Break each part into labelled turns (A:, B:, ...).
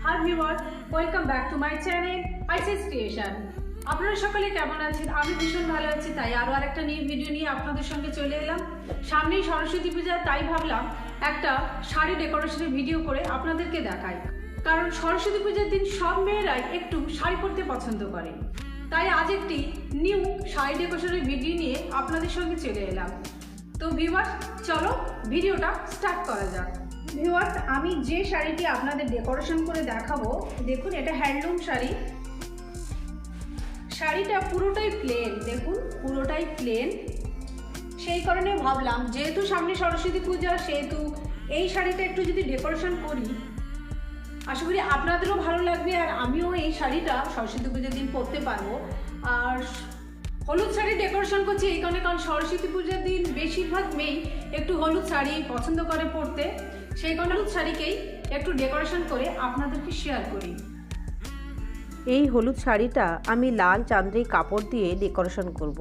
A: High viewers, welcome back to my channel আইসিস creation. আপনারা সকলে কেমন আছেন? আমি ভীষণ ভালো আছি। তাই আরও আরেকটা নিউ ভিডিও নিয়ে আপনাদের সঙ্গে চলে এলাম। সামনেই সরস্বতী পূজা, তাই ভাবলাম একটা শাড়ি ডেকোরেশনের ভিডিও করে আপনাদেরকে দেখাই। কারণ সরস্বতী পূজার দিন সব মেয়েরাই একটু শাড়ি পরতে পছন্দ করে। তাই আজ একটি নিউ শাড়ি ডেকোরেশনের ভিডিও নিয়ে আপনাদের সঙ্গে চলে এলাম। তো ভিউয়ার্স, চলো ভিডিওটা স্টার্ট করা যাক। ভিউয়ার্স, আমি যে শাড়িটি আপনাদের ডেকোরেশন করে দেখাবো, দেখুন এটা হ্যান্ডলুম শাড়ি। শাড়িটা পুরোটাই প্লেন, দেখুন পুরোটাই প্লেন। সেই কারণে ভাবলাম যেহেতু সামনে সরস্বতী পূজা, সেহেতু এই শাড়িটা একটু যদি ডেকোরেশন করি, আশা করি আপনাদেরও ভালো লাগবে। আর আমিও এই শাড়িটা সরস্বতী পূজার দিন পরতে পারবো। আর হলুদ শাড়ি ডেকোরেশন করছি এই কারণে, কারণ সরস্বতী পূজার দিন বেশিরভাগ মেয়েই একটু হলুদ শাড়ি পছন্দ করে পরতে। সেই কারণে হলুদ শাড়িকেই একটু ডেকোরেশন করে আপনাদেরকে শেয়ার করি।
B: এই হলুদ শাড়িটা আমি লাল চান্দেরি কাপড় দিয়ে ডেকোরেশন করব।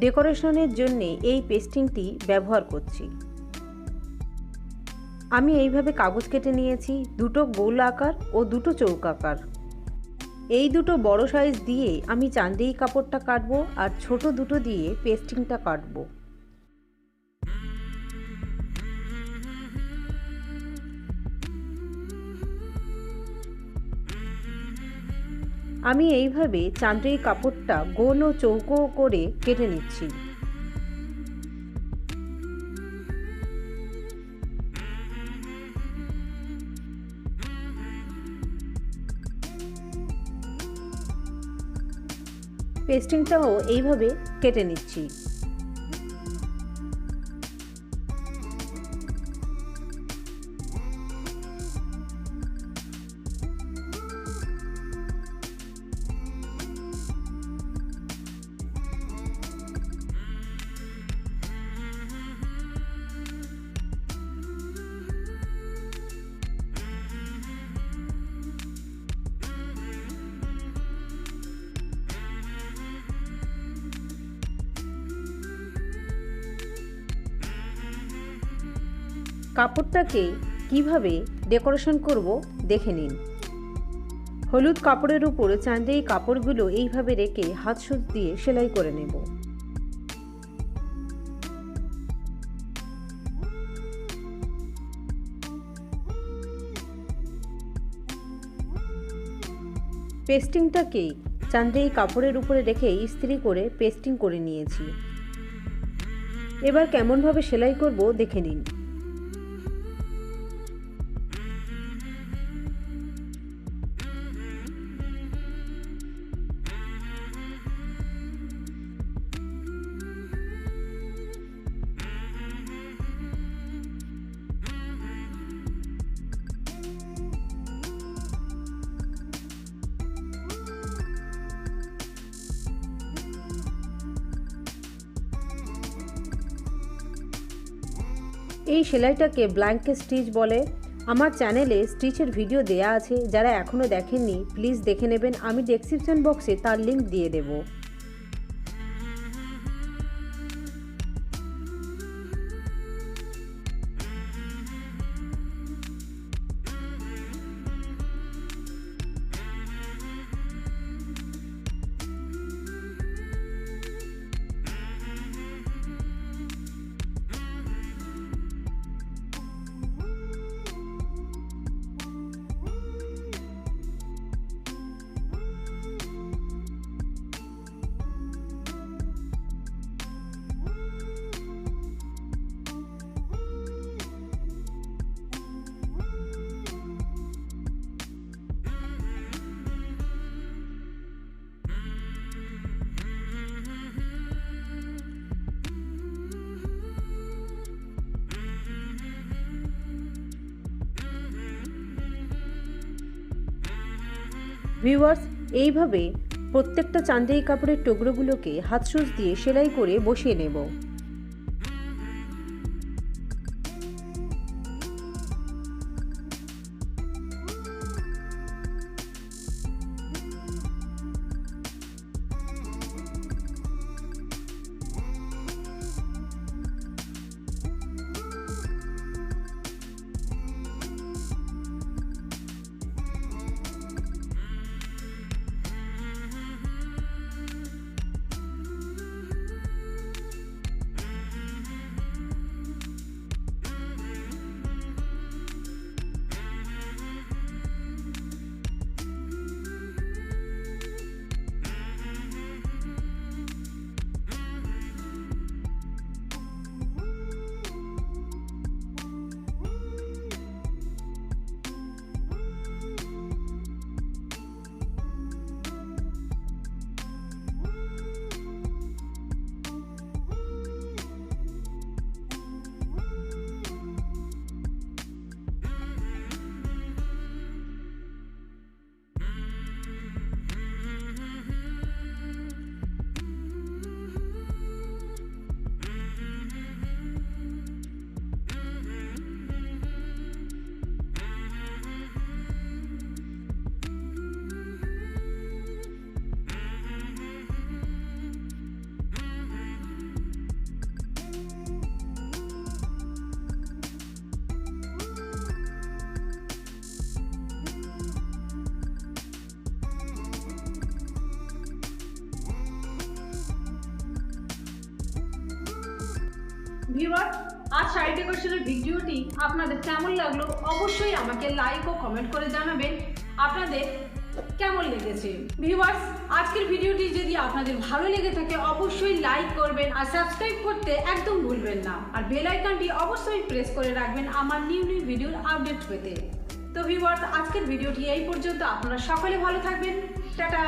B: ডেকোরেশনের জন্য এই পেস্টিংটি ব্যবহার করছি। আমি এইভাবে কাগজ কেটে নিয়েছি, দুটো গোল আকার ও দুটো চৌকাকার। এই দুটো বড় সাইজ দিয়ে আমি চান্দেরি কাপড়টা কাটবো, আর ছোট দুটো দিয়ে পেস্টিংটা কাটবো। আমি এইভাবে চান্দেরি কাপড়টা গোল ও চৌকো করে কেটে নিচ্ছি। পেস্টিংটাও এইভাবে কেটে নিচ্ছি। কাপড়টাকে কিভাবে ডেকোরেশন করব দেখে নিন। হলুদ কাপড়ের উপর চান্দেরি কাপড়গুলো এইভাবে রেখে হাত সুচ দিয়ে সেলাই করে নেব। পেস্টিংটাকে চান্দেরি কাপড়ের উপরে রেখে ইস্ত্রি করে পেস্টিং করে নিয়েছি। এবার কেমনভাবে সেলাই করব দেখে নিন। এই সেলাইটাকে ব্ল্যাঙ্কেট স্টিচ বলে। আমার চ্যানেলে স্টিচের ভিডিও দেয়া আছে, যারা এখনও দেখেননি প্লিজ দেখে নেবেন। আমি ডেসক্রিপশন বক্সে তার লিংক দিয়ে দেব। ভিউয়ার্স, এইভাবে প্রত্যেকটা চান্দেরি কাপড়ের টুকরোগুলোকে হাত সুচ দিয়ে সেলাই করে বসিয়ে নেব।
A: ভিউয়ার্স, আজ শাড়ি ডেকোরেশনের ভিডিওটি আপনাদের কেমন লাগলো অবশ্যই আমাকে লাইক ও কমেন্ট করে জানাবেন আপনাদের কেমন লেগেছে। ভিউয়ার্স, আজকের ভিডিওটি যদি আপনাদের ভালো লেগে থাকে অবশ্যই লাইক করবেন আর সাবস্ক্রাইব করতে একদম ভুলবেন না, আর বেল আইকনটি অবশ্যই প্রেস করে রাখবেন আমার নিউ ভিডিওর আপডেট পেতে। তো ভিউয়ার্স, আজকের ভিডিওটি এই পর্যন্ত। আপনারা সকলে ভালো থাকবেন। টাটা।